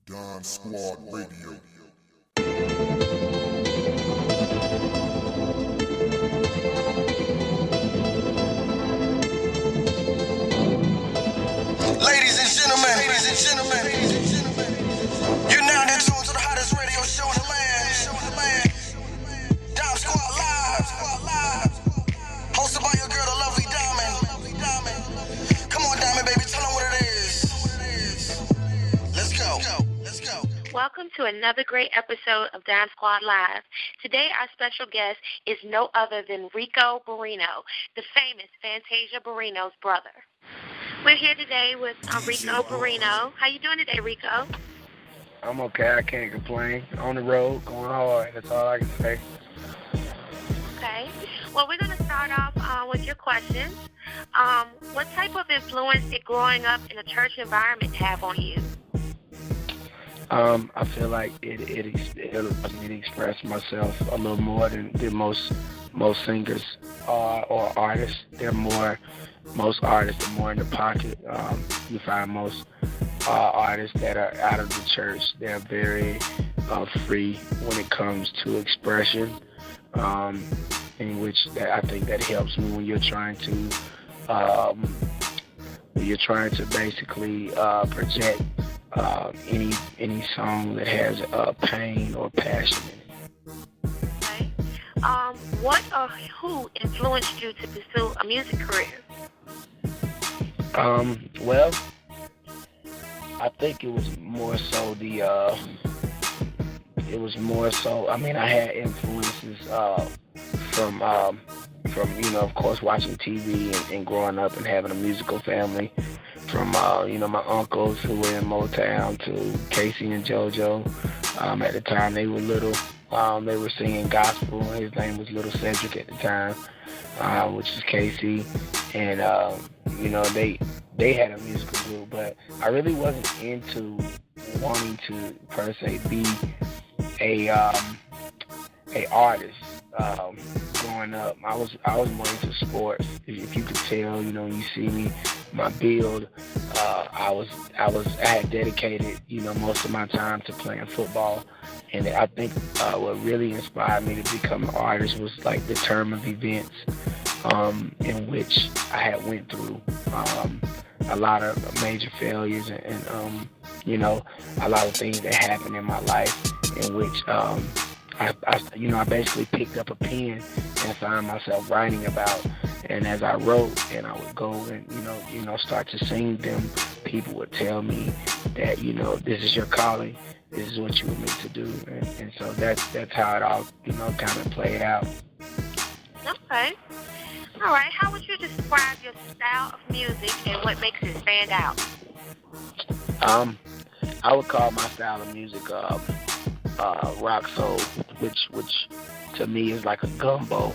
Dyme Squad Radio. Ladies and gentlemen, you're now in tune to the hottest radio show in the land. Dyme Squad Live, hosted by your girl, the lovely Dyme. Come on, Dyme, baby, tell them what it is. Let's go. Welcome to another great episode of Dyme Squad Live. Today, our special guest is no other than Ricco Barino, the famous Fantasia Barrino's brother. We're here today with Ricco Barino. How you doing today, Ricco? I'm okay. I can't complain. On the road, going hard. That's all I can say. Okay. Well, we're going to start off with your questions. What type of influence did growing up in a church environment have on you? I feel like it allows me to express myself a little more than most singers or artists. Most artists are more in the pocket. You find most artists that are out of the church, they're very free when it comes to expression, in which I think that helps me when you're trying to basically project any song that has pain or passion in it. Okay. What or who influenced you to pursue a music career? Well, I think it was more so I mean, I had influences from of course, watching TV and growing up and having a musical family. From my uncles who were in Motown to Casey and JoJo. At the time they were little. They were singing gospel. His name was Little Cedric at the time, which is Casey. And they had a musical group, but I really wasn't into wanting to per se be a artist. Growing up, I was more into sports. If you could tell, you see me, my build, I had dedicated, most of my time to playing football. And I think what really inspired me to become an artist was like the term of events in which I had went through a lot of major failures and a lot of things that happened in my life in which I basically picked up a pen and found myself writing about. And as I wrote and I would go and, start to sing them, people would tell me that, this is your calling. This is what you were meant to do. And so that's how it all, kind of played out. Okay. All right. How would you describe your style of music and what makes it stand out? I would call my style of music rock soul, which to me is like a gumbo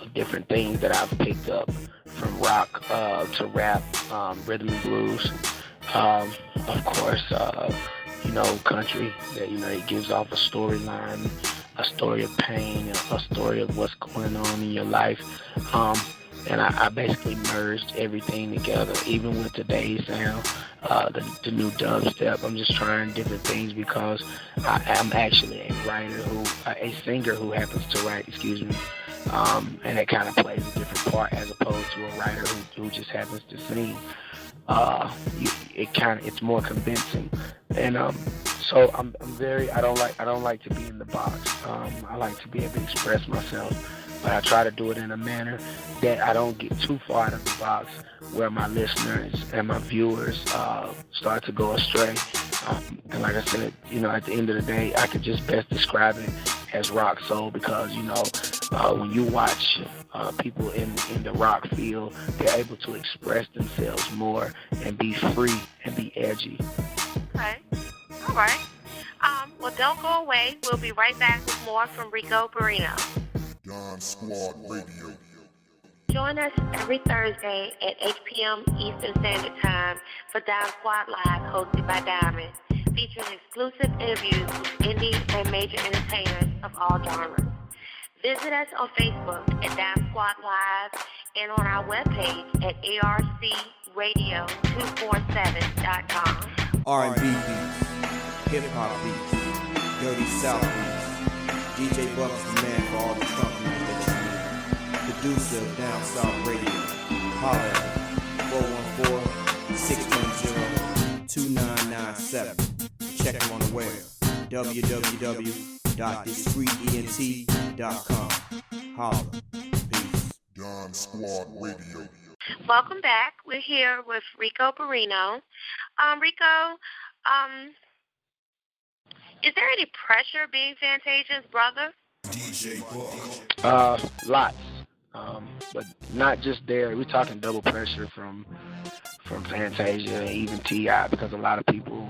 of different things that I've picked up from rock to rap, rhythm and blues. Of course, country that it gives off a storyline, a story of pain, a story of what's going on in your life. And I basically merged everything together, even with today's sound, the new dubstep. I'm just trying different things because I'm actually a singer who happens to write, and it kind of plays a different part as opposed to a writer who just happens to sing. It's more convincing, and so I don't like to be in the box. I like to be able to express myself. But I try to do it in a manner that I don't get too far out of the box where my listeners and my viewers start to go astray. And like I said, at the end of the day, I could just best describe it as rock soul because, when you watch people in the rock field, they're able to express themselves more and be free and be edgy. Okay. All right. Well, don't go away. We'll be right back with more from Ricco Barino. Dyme Squad Radio. Join us every Thursday at 8 p.m. Eastern Standard Time for Dyme Squad Live, hosted by Diamond, featuring exclusive interviews with indie and major entertainers of all genres. Visit us on Facebook at Dyme Squad Live and on our webpage at arcradio247.com. R&B beats, hip-hop beats, dirty South beats. DJ Buck is the man for all the company that you need. Producer of Down South Radio. Holler at 414-610-2997. Check him on the web. www.discreetent.com. Holler. Peace. Dyme Squad Radio. Welcome back. We're here with Ricco Barino. Ricco, is there any pressure being Fantasia's brother? DJ Buck. Lots. But not just there. We're talking double pressure from Fantasia and even T.I. because a lot of people,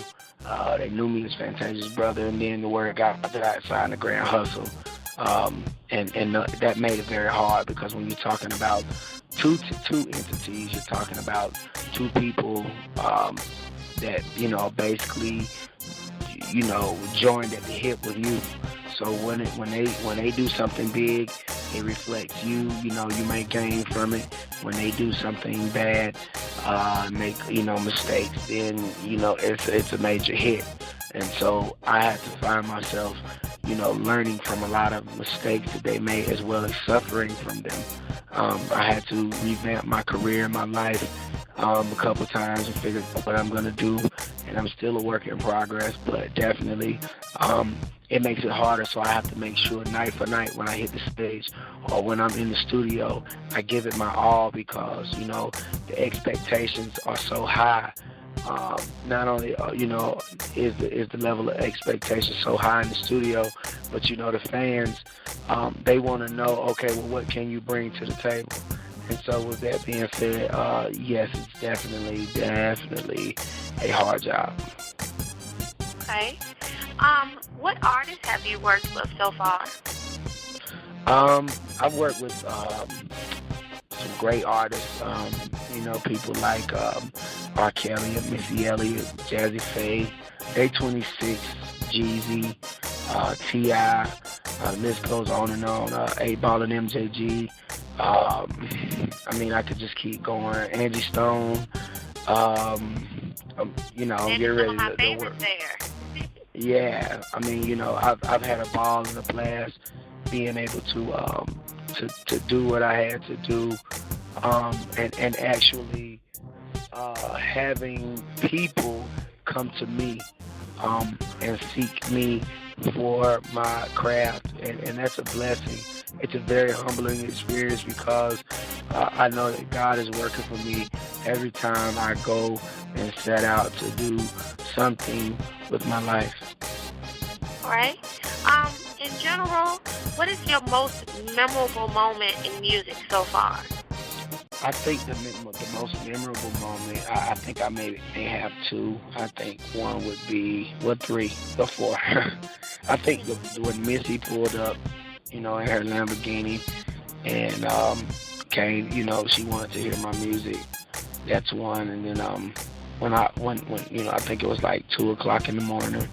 they knew me as Fantasia's brother, and then the word got that I signed the Grand Hustle. And that made it very hard because when you're talking about two entities, you're talking about two people that, basically, joined at the hip with you. So when they do something big, it reflects you. You may gain from it. When they do something bad, make mistakes, then it's a major hit. And so I had to find myself, learning from a lot of mistakes that they made as well as suffering from them. I had to revamp my career, my life, a couple times and figure out what I'm going to do. And I'm still a work in progress, but definitely it makes it harder. So I have to make sure night for night when I hit the stage or when I'm in the studio, I give it my all because, the expectations are so high. Not only, is the level of expectation so high in the studio, but, the fans, they want to know, okay, well, what can you bring to the table? And so with that being said, yes, it's definitely a hard job. Okay. What artists have you worked with so far? I've worked with some great artists, people like R. Kelly, Missy Elliott, Jazzy Faye, Day 26, Jeezy, T.I., the list goes on and on, 8Ball and MJG. I could just keep going. Angie Stone, getting ready to work. There. Yeah, I've had a ball in the blast being able to do what I had to do, and actually having people come to me and seek me for my craft, and that's a blessing. It's a very humbling experience because I know that God is working for me every time I go and set out to do something with my life. All right. In general, what is your most memorable moment in music so far? I think the most memorable moment, I think I may have two. I think one would be, three or four. I think when Missy pulled up, in her Lamborghini and came, she wanted to hear my music. That's one. And then when I think it was like 2 o'clock in the morning,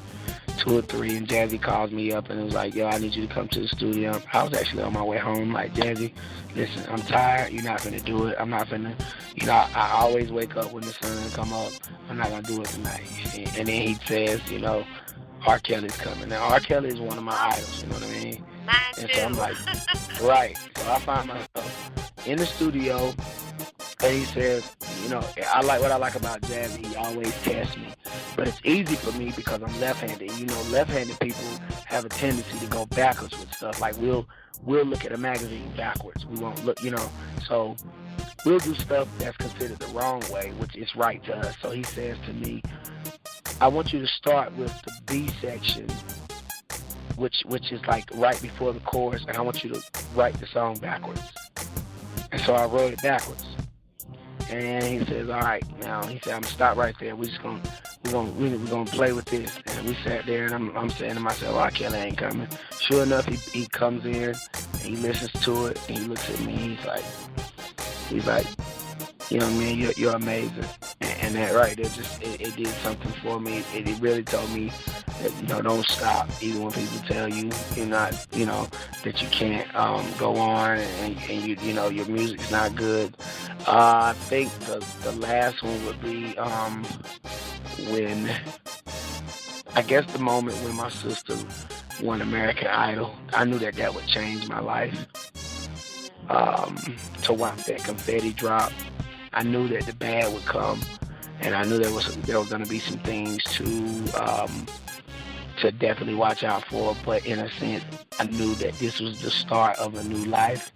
2 or 3, and Jazzy calls me up and it was like, yo, I need you to come to the studio. I was actually on my way home, like, Jazzy, listen, I'm tired. You're not finna do it. I'm not finna, I always wake up when the sun come up. I'm not gonna do it tonight. And then he says, R. Kelly's coming. Now, R. Kelly is one of my idols, you know what I mean? Mine and too. so I'm like, right. So I find myself in the studio, and he says, I like about Jazzy. He always tests me. But it's easy for me because I'm left-handed. Left-handed people have a tendency to go backwards with stuff. Like we'll look at a magazine backwards. We won't look, So we'll do stuff that's considered the wrong way, which is right to us. So he says to me, I want you to start with the B section, which is like right before the chorus, and I want you to write the song backwards. And so I wrote it backwards. And he says, all right, now he said, I'm gonna stop right there. We're gonna play with this. And we sat there, and I'm saying to myself, R. Kelly ain't coming. Sure enough, he comes in and he listens to it and he looks at me. He's like, man, you're amazing. And that right there, it did something for me. It really told me that, don't stop. Even when people tell you you're not, that you can't go on and your music's not good. I think the last one would be when I guess the moment when my sister won American Idol, I knew that that would change my life. To watch that confetti drop, I knew that the bad would come, and I knew there were going to be some things to definitely watch out for. But in a sense, I knew that this was the start of a new life.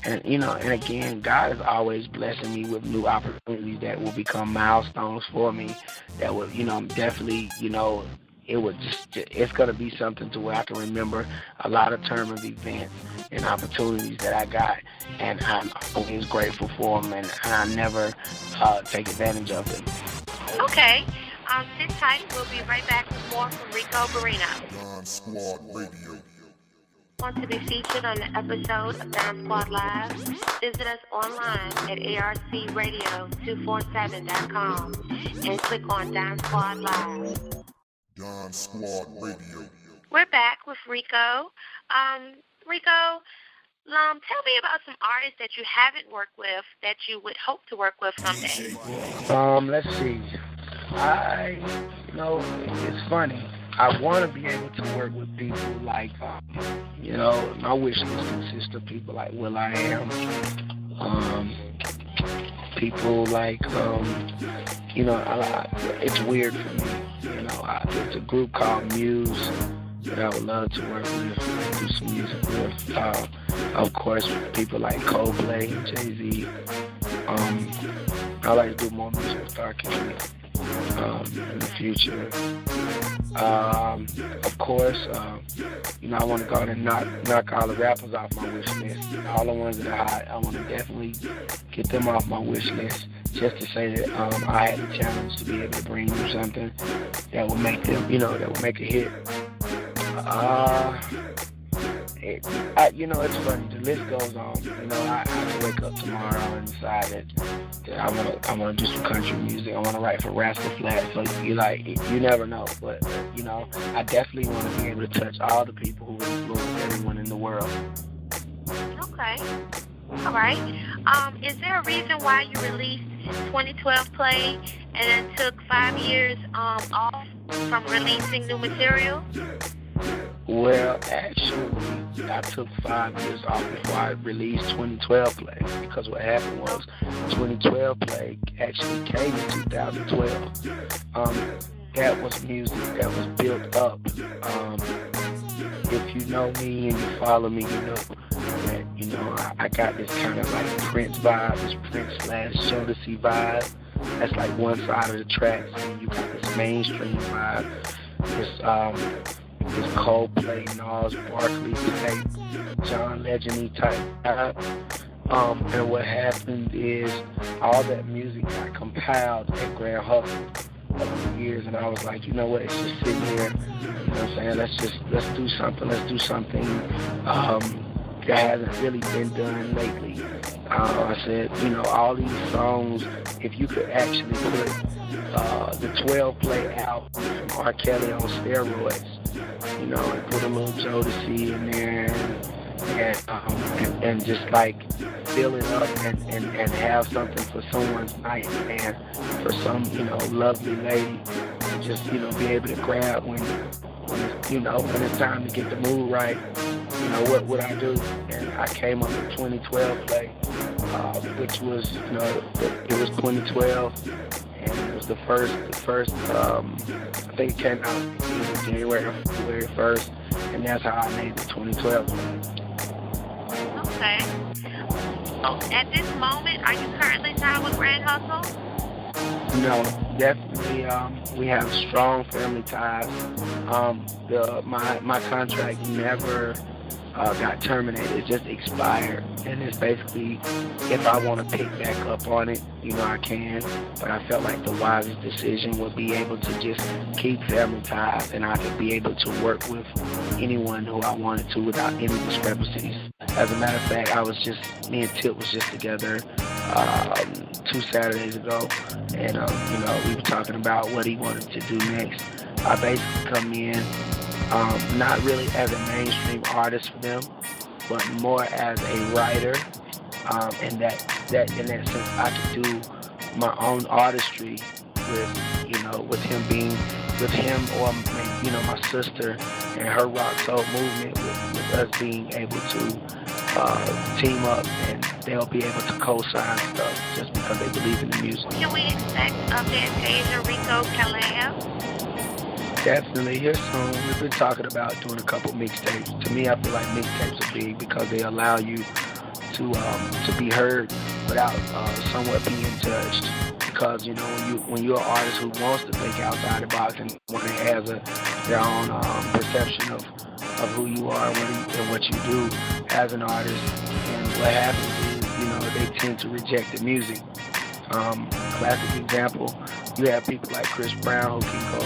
And, and again, God is always blessing me with new opportunities that will become milestones for me that will, definitely, it's going to be something to where I can remember a lot of term of events and opportunities that I got, and I'm always grateful for them, and I never take advantage of them. Okay. Sit tight. We'll be right back with more from Ricco Barino. Dyme Squad Radio. Want to be featured on the episode of Dyme Squad Live? Visit us online at arcradio247.com and click on Dyme Squad Live. Dyme Squad Radio. We're back with Ricco. Ricco, tell me about some artists that you haven't worked with that you would hope to work with someday. Let's see. It's funny. I want to be able to work with people like, my wish list consists of people like will.i.am, people like, it's weird for me. There's a group called Muse that I would love to work with, do some music with. Of course, people like Coldplay and Jay-Z. I like to do more music with R. Kelly in the future. Of course, I want to go ahead and knock all the rappers off my wish list. All the ones that are hot, I want to definitely get them off my wish list. Just to say that I had a challenge to be able to bring them something that would make them, that would make a hit. It's funny. The list goes on. I can wake up tomorrow and decide that I want to do some country music. I want to write for Rascal Flatts. So you never know. But I definitely want to be able to touch all the people who influence everyone in the world. Okay. All right. Is there a reason why you released 2012 Play and then took 5 years off from releasing new material? Well, actually, I took 5 years off before I released 2012 Play, because what happened was 2012 Play actually came in 2012. That was music that was built up. If you know me and you follow me, you know that, I got this kind of like Prince vibe, this Prince/Jodeci vibe. That's like one side of the tracks, and you got this mainstream vibe, this Coldplay, Nas, Barkley type, John Legend type vibe. And what happened is all that music got compiled at Grand Hustle over the years, and I was like, you know what, it's just sitting here, let's do something that hasn't really been done lately. I said, all these songs, if you could actually put the 12 Play out from R. Kelly on steroids, and put a little Jodeci in there, and just like fill it up and have something for someone's night, and for some, lovely lady to just, be able to grab when it's time to get the mood right. What would I do? And I came up with 2012 Play, which was, it was 2012, and it was the first, I think it came out January 1st, and that's how I made the 2012 Play. Okay. At this moment, are you currently signed with Grand Hustle? No, definitely. We have strong family ties. My contract never got terminated. It just expired, and it's basically, if I want to pick back up on it, I can. But I felt like the wisest decision would be able to just keep family ties, and I could be able to work with anyone who I wanted to without any discrepancies. As a matter of fact, me and Tip was just together 2 Saturdays ago, and we were talking about what he wanted to do next. I basically come in not really as a mainstream artist for them, but more as a writer, and that in that sense I could do my own artistry with you know, with him or you know, my sister and her rock soul movement, with us being able to team up, and they'll be able to co-sign stuff just because they believe in the music. Can we expect a Fantasia Ricco collab? Definitely. Here soon. We've been talking about doing a couple mixtapes. To me, I feel like mixtapes are big because they allow you to be heard without somewhat being judged. Because, you know, when you're an artist who wants to think outside the box and when it has their own perception of who you are and what you do as an artist, and what happens is, you know, they tend to reject the music. Classic example, you have people like Chris Brown who can go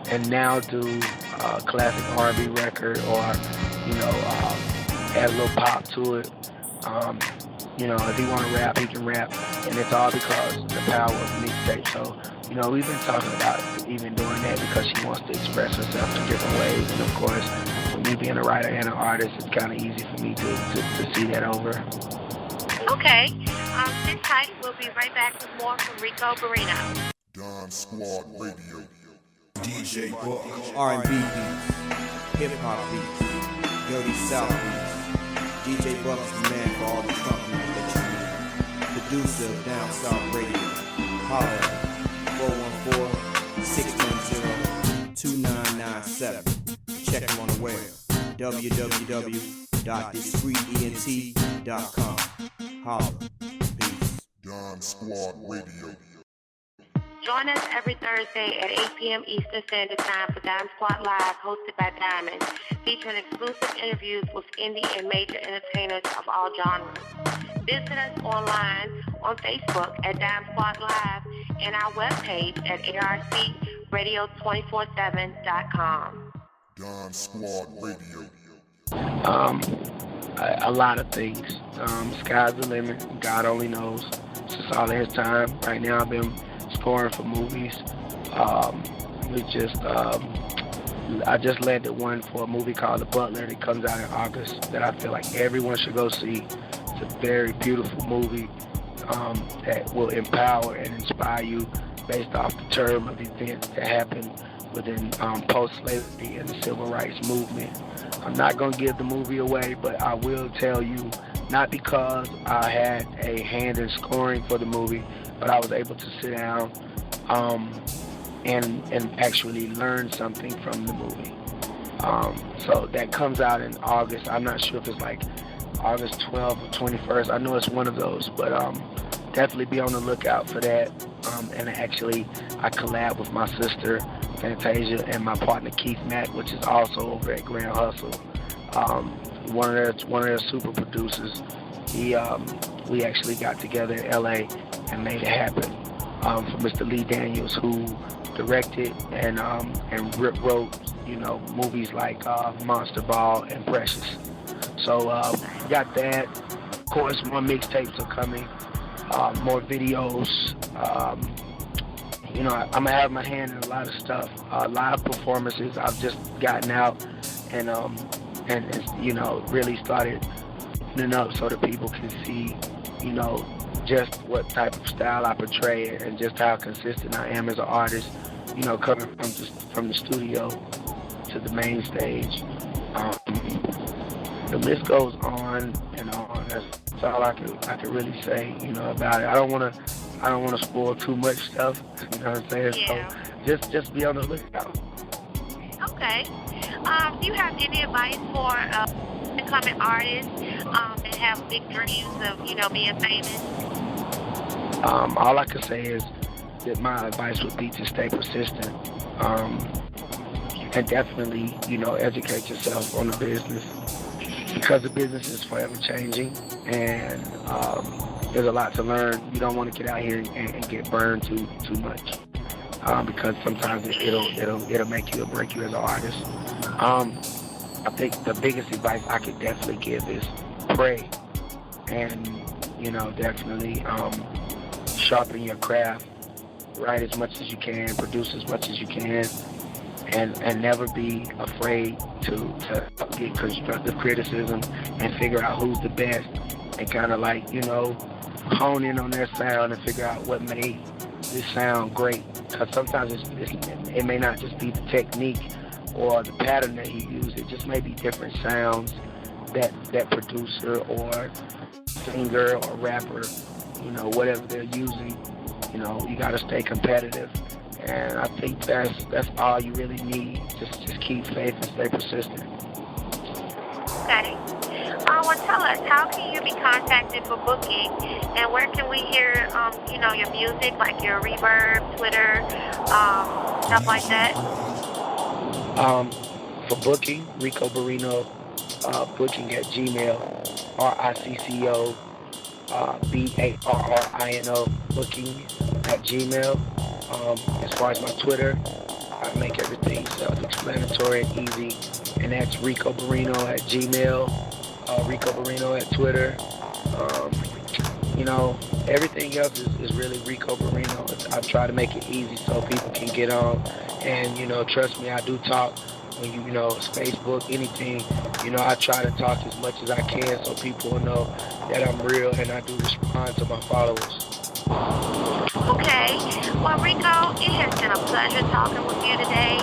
and now do a classic R&B record, or, you know, add a little pop to it. You know, if he want to rap, he can rap, and it's all because of the power of mixtape. So, you know, we've been talking about even doing that because she wants to express herself in different ways. And of course, for me being a writer and an artist, it's kind of easy for me to see that over. Okay. Sit tight. We'll be right back with more from Ricco Barino. Dyme Squad Radio. DJ Book, R&B beats, hip-hop beats, dirty South beats. DJ Buck is the man for all the company that you need. Producer of Down South Radio. Holler at 414-610-2997. Check him on the web. www.discreetent.com. Holler. Peace. Dyme Squad Radio. Join us every Thursday at 8 p.m. Eastern Standard Time for Dyme Squad Live, hosted by Dyme, featuring exclusive interviews with indie and major entertainers of all genres. Visit us online on Facebook at Dyme Squad Live and our webpage at arcradio247.com. Dyme Squad Radio. A lot of things. Sky's the limit. God only knows. It's just all in His time. Right now, I've been scoring for movies. I just landed one for a movie called The Butler that comes out in August that I feel like everyone should go see. It's a very beautiful movie that will empower and inspire you based off the term of events that happened within post-slavery and the civil rights movement. I'm not going to give the movie away, but I will tell you, not because I had a hand in scoring for the movie, but I was able to sit down and actually learn something from the movie. So that comes out in August. I'm not sure if it's like August 12th or 21st. I know it's one of those, but definitely be on the lookout for that. And actually, I collab with my sister, Fantasia, and my partner, Keith Mack, which is also over at Grand Hustle. One of their super producers. We actually got together in LA and made it happen. For Mr. Lee Daniels, who directed and wrote, you know, movies like Monster Ball and Precious. So got that. Of course, more mixtapes are coming, more videos. You know, I'm gonna have my hand in a lot of stuff. Live performances. I've just gotten out and you know, really started opening up so that people can see, you know, just what type of style I portray and just how consistent I am as an artist, you know, coming from the studio to the main stage. The list goes on and on. That's all I could really say, you know, about it. I don't want to spoil too much stuff, you know what I'm saying? Yeah. So just be on the lookout. Okay. Do you have any advice for becoming artists that have big dreams of, you know, being famous? All I can say is that my advice would be to stay persistent and definitely, you know, educate yourself on the business, because the business is forever changing and there's a lot to learn. You don't want to get out here and get burned too much because sometimes it'll make you or break you as an artist. I think the biggest advice I could definitely give is pray and, you know, definitely sharpen your craft, write as much as you can, produce as much as you can, and never be afraid to get constructive criticism and figure out who's the best and kind of like, you know, hone in on their sound and figure out what made it sound great? Because sometimes it may not just be the technique or the pattern that he used. It just may be different sounds that producer or singer or rapper, whatever they're using, you got to stay competitive. And I think that's all you really need. Just keep faith and stay persistent. Okay. Well, tell us, how can you be contacted for booking, and where can we hear, your music, like your Reverb, Twitter, stuff like that? For booking, Ricco Barino, booking at Gmail, RICCO, BARRINO, booking at Gmail. As far as my Twitter, I make everything self-explanatory and easy, and that's Ricco Barino at Gmail, Ricco Barino at Twitter. Everything else is really Ricco Barino. I try to make it easy so people can get on, and trust me, I do talk. When it's Facebook, anything, I try to talk as much as I can so people will know that I'm real and I do respond to my followers. Okay. Well, Ricco, it has been a pleasure talking with you today.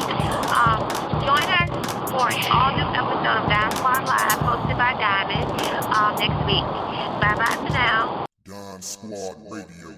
Join us for an all-new episode of Dyme Squad Live, hosted by Dyme, next week. Bye-bye for now. Dyme Squad Radio.